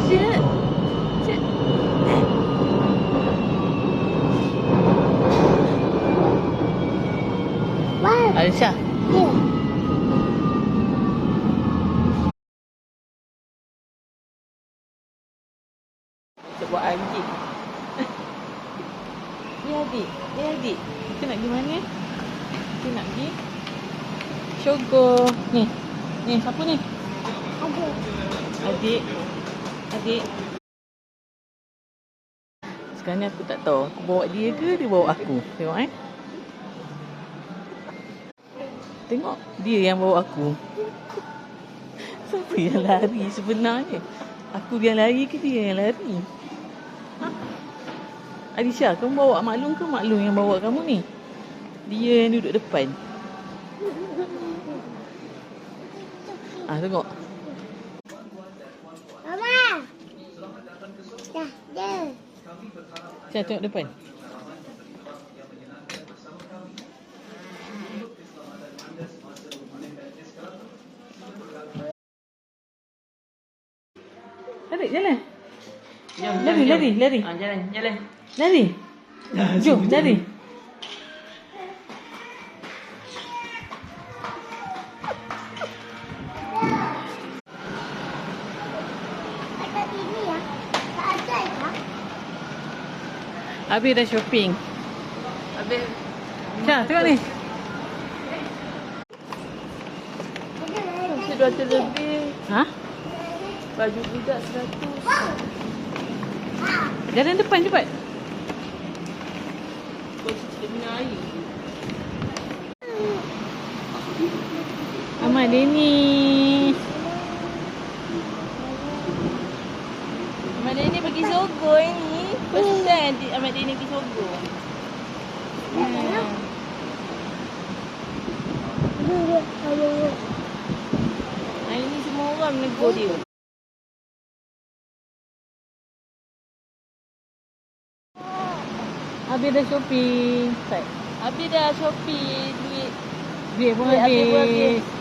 Cik. Cik. Aisyah. Kita buat anjing. Ni adik. Ni adik. Kita nak pergi mana? Kita nak pergi Syurga. Ni. Ni siapa ni? Adik. Adik. Sekarang ni aku tak tahu aku bawa dia ke dia bawa aku. Tengok Tengok dia yang bawa aku. Siapa yang lari sebenarnya? Aku yang lari ke dia yang lari? Ha? Alisha, kamu bawa Maklum ke Maklum yang bawa kamu ni? Dia yang duduk depan. Tengok. Mama. Dah. Saya tengok depan. Tarik jalan. Lari. Jalan. Lari. Jom, lari. Ada ini ya. Tak ada ya. Habis dah shopping. Habis. Syah, tengok ni. Masih 200 lebih. Ha? Baju budak 100. Jalan depan cepat. Kau cuci minum air. Ahmad Dennis. Ahmad Dennis pergi Sogo ni. First time Ahmad Dennis pergi Sogo. Hari ni semua orang menegur dia. Habis dah shopping. Habis dah shopping. Duit Duit pun Duit habis pun habis. habis.